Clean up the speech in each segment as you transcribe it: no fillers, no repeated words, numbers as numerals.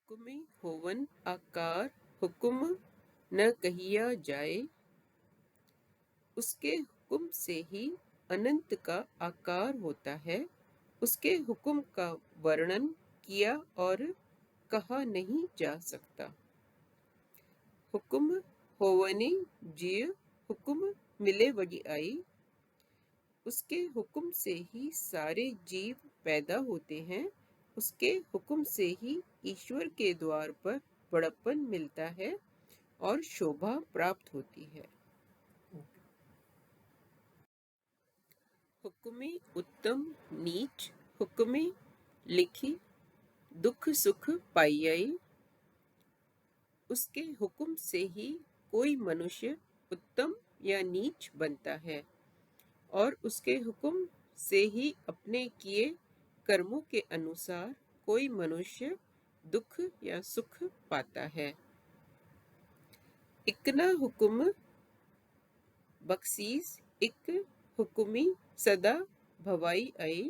हुक्म होवन आकार हुक्म न कहिया जाए। उसके हुक्म से ही अनंत का आकार होता है। उसके हुक्म का वर्णन किया और कहा नहीं जा सकता। हुक्म होवनी जिय हुक्म मिले वडी आई। उसके हुक्म से ही सारे जीव पैदा होते हैं। उसके हुक्म से ही ईश्वर के द्वार पर बड़प्पन मिलता है और शोभा प्राप्त होती है। हुक्मे उत्तम नीच हुक्मे लिखी दुख सुख पाइयै। उसके हुक्म से ही कोई मनुष्य उत्तम या नीच बनता है और उसके हुक्म से ही अपने किए कर्मों के अनुसार कोई मनुष्य दुख या सुख पाता है। इकना हुक्म बख्शीस इक हुक्मी सदा भवाई आई।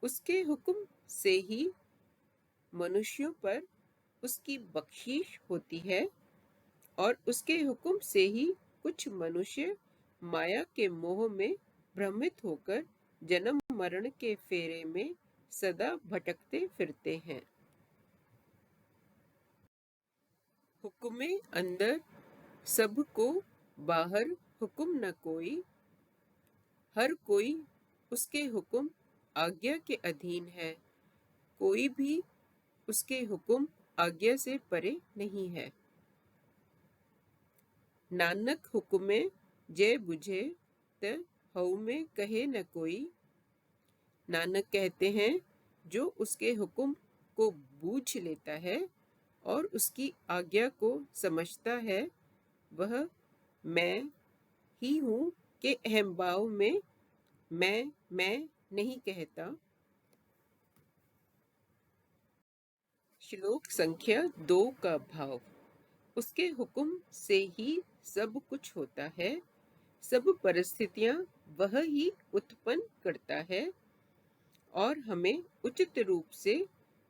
उसके हुक्म से ही मनुष्यों पर उसकी बख्शीश होती है और उसके हुक्म से ही कुछ मनुष्य माया के मोह में भ्रमित होकर जन्म मरण के फेरे में सदा भटकते फिरते हैं। हुक्मे अंदर सबको बाहर हुक्म न कोई। हर कोई उसके हुक्म आज्ञा के अधीन है। कोई भी उसके हुक्म आज्ञा से परे नहीं है। नानक हुक्मे जय बुझे त हऊ में कहे न कोई। नानक कहते हैं जो उसके हुक्म को बूझ लेता है और उसकी आज्ञा को समझता है वह मैं ही हूँ के अहम भाव में मैं नहीं कहता। श्लोक संख्या 2 का भाव। उसके हुक्म से ही सब कुछ होता है। सब परिस्थितियां वह ही उत्पन्न करता है और हमें उचित रूप से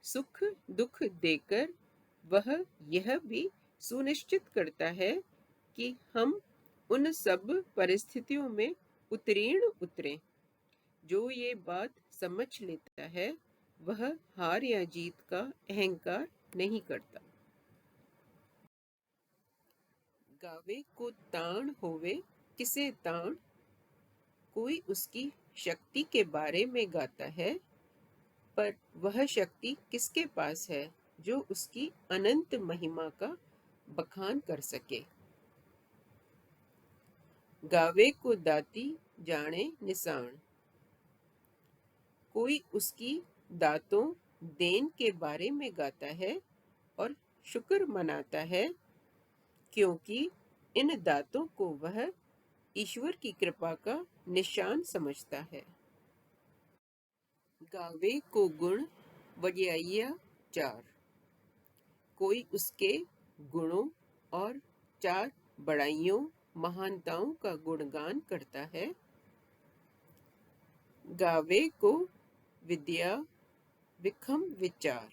सुख दुख देकर वह यह भी सुनिश्चित करता है कि हम उन सब परिस्थितियों में उत्तीर्ण उतरें। जो ये बात समझ लेता है वह हार या जीत का अहंकार नहीं करता। गावे को ताण होवे किसे ताण। कोई उसकी शक्ति के बारे में गाता है पर वह शक्ति किसके पास है जो उसकी अनंत महिमा का बखान कर सके। गावे को दाती जाने निशान। कोई उसकी दातों देन के बारे में गाता है और शुक्र मनाता है क्योंकि इन दातों को वह ईश्वर की कृपा का निशान समझता है। गावे को गुण वड्याइया चार। कोई उसके गुणों और चार बड़ाइयों महानताओं का गुणगान करता है। गावे को विद्या विखम विचार।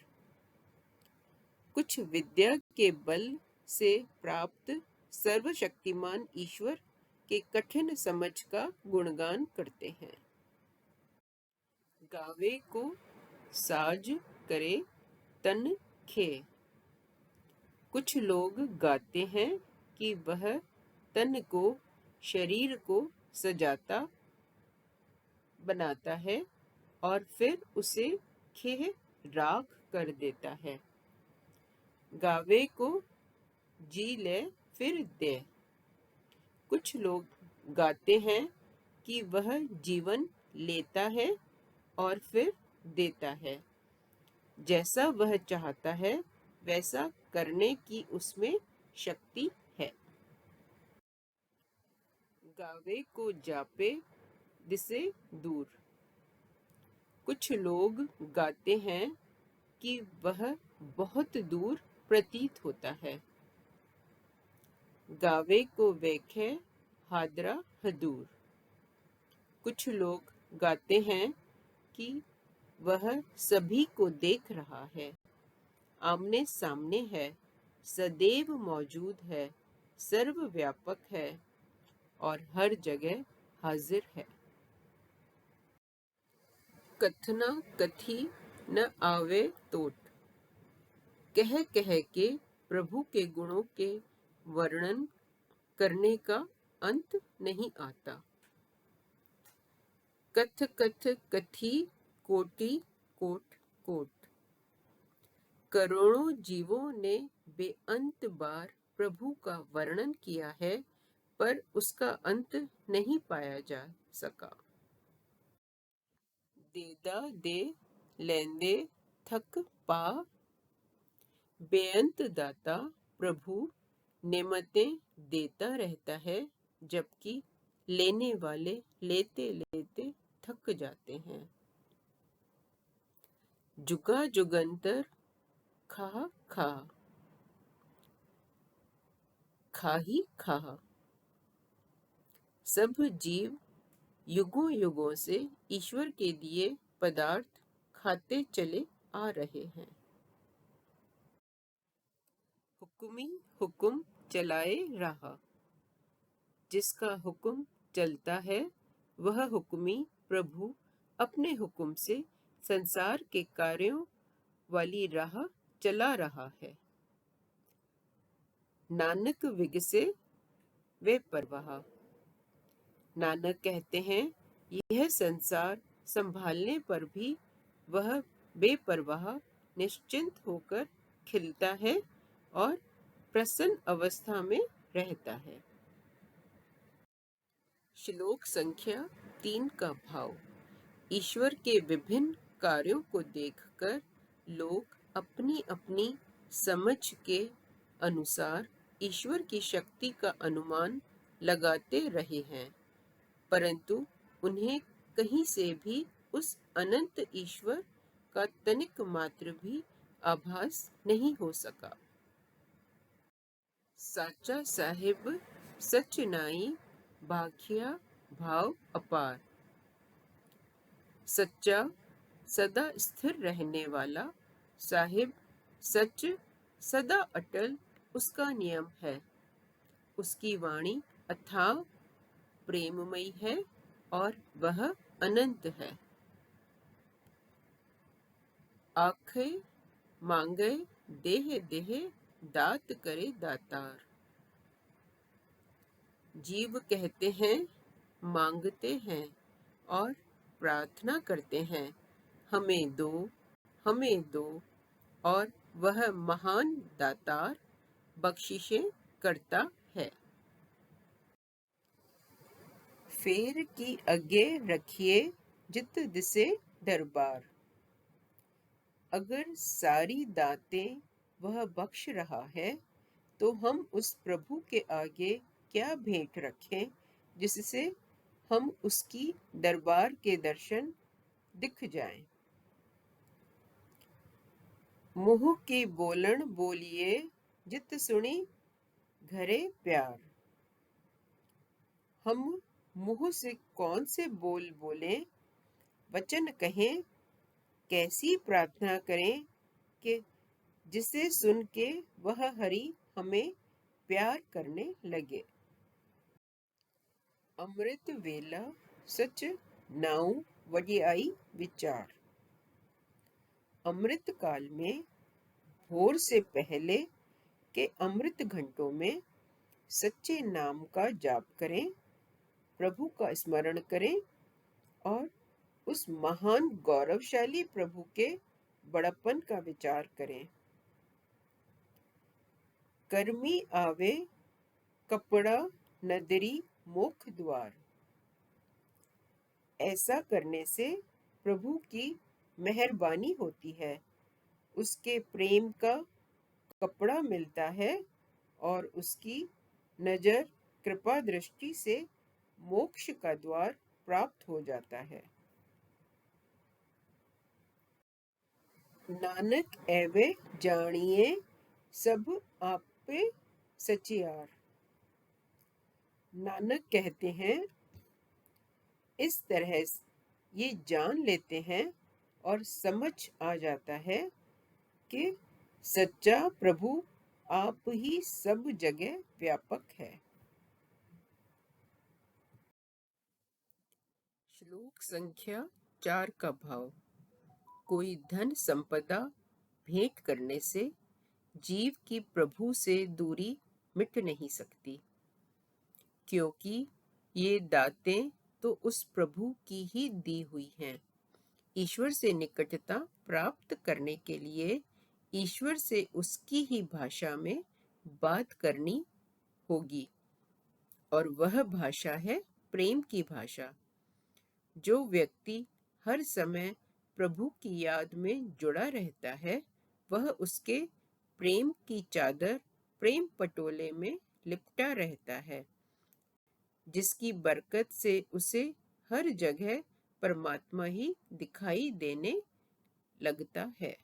कुछ विद्या के बल से प्राप्त सर्वशक्तिमान ईश्वर के कठिन समझ का गुणगान करते हैं। गावे को साज करे तन खे। कुछ लोग गाते हैं कि वह तन को शरीर को सजाता बनाता है और फिर उसे खेह राख कर देता है। गावे को जी ले फिर दे। कुछ लोग गाते हैं कि वह जीवन लेता है और फिर देता है। जैसा वह चाहता है वैसा करने की उसमें शक्ति है। गावे को जापे दिसे दूर। कुछ लोग गाते हैं कि वह बहुत दूर प्रतीत होता है। गावे को वेखे हादरा हदूर। कुछ लोग गाते हैं कि वह सभी को देख रहा है। आमने सामने है, सदैव मौजूद है, सर्वव्यापक है और हर जगह हाजिर है। कथना कथी न आवे तोट, कह कह के प्रभु के गुणों के वर्णन करने का अंत नहीं आता। कथ कथ कथी कोटि कोट कोट, करोड़ों जीवों ने बेअंत बार प्रभु का वर्णन किया है, पर उसका अंत नहीं पाया जा सका। देदा दे लेंदे थक पा, बेअंत दाता प्रभु नेमतें देता रहता है, जबकि लेने वाले लेते लेते थक जाते हैं। जुगा जुगंतर खा खा, खा ही खा, सब जीव युगों युगों से ईश्वर के दिए पदार्थ खाते चले आ रहे हैं। हुक्मी हुक्म चलाए रहा, जिसका हुक्म चलता है वह हुक्मी प्रभु अपने हुक्म से संसार के कार्यों वाली राह चला रहा है। नानक विगसे वे परवाह, नानक कहते हैं यह संसार संभालने पर भी वह बेपरवाह निश्चिंत होकर खिलता है और प्रसन्न अवस्था में रहता है। श्लोक संख्या 3 का भाव। ईश्वर के विभिन्न कार्यों को देखकर लोग अपनी अपनी समझ के अनुसार ईश्वर की शक्ति का अनुमान लगाते रहे हैं, परंतु उन्हें कहीं से भी उस अनंत ईश्वर का तनिक मात्र भी आभास नहीं हो सका। साचा साहिब सच नाई भाखिया भाव अपार, सच्चा सदा स्थिर रहने वाला साहिब सच सदा अटल उसका नियम है। उसकी वाणी अथाह प्रेममयी है और वह अनंत है। आखे मांगे देह देह दात करे दातार, जीव कहते हैं मांगते हैं और प्रार्थना करते हैं हमें दो हमें दो, और वह महान दातार बख्शिशें करता है। फेर की अगे रखिए जित दिसे दरबार, अगर सारी दातें वह बख्श रहा है तो हम उस प्रभु के आगे क्या भेंट रखें जिससे हम उसकी दरबार के दर्शन दिख जाएं। मुँह की बोलन बोलिए जित सुनी घरे प्यार, हम मुँह से कौन से बोल बोलें, वचन कहें, कैसी प्रार्थना करें कि जिसे सुन के वह हरि हमें प्यार करने लगे। अमृत वेला सच नाउ वडियाई विचार, अमृत काल में भोर से पहले के अमृत घंटों में सच्चे नाम का जाप करें, प्रभु का स्मरण करें और उस महान गौरवशाली प्रभु के बड़प्पन का विचार करें। कर्मी आवे कपड़ा नदरी मुख द्वार, ऐसा करने से प्रभु की मेहरबानी होती है, उसके प्रेम का कपड़ा मिलता है और उसकी नजर कृपा दृष्टि से मोक्ष का द्वार प्राप्त हो जाता है। नानक एवे जानिए सब आपे सचियार, नानक कहते हैं इस तरह ये जान लेते हैं और समझ आ जाता है कि सच्चा प्रभु आप ही सब जगह व्यापक है। श्लोक संख्या 4 का भाव। कोई धन संपदा भेंट करने से जीव की प्रभु से दूरी मिट नहीं सकती, क्योंकि ये दातें तो उस प्रभु की ही दी हुई हैं। ईश्वर से निकटता प्राप्त करने के लिए ईश्वर से उसकी ही भाषा में बात करनी होगी, और वह भाषा है प्रेम की भाषा। जो व्यक्ति हर समय प्रभु की याद में जुड़ा रहता है, वह उसके प्रेम की चादर, प्रेम पटोले में लिपटा रहता है, जिसकी बरकत से उसे हर जगह परमात्मा ही दिखाई देने लगता है।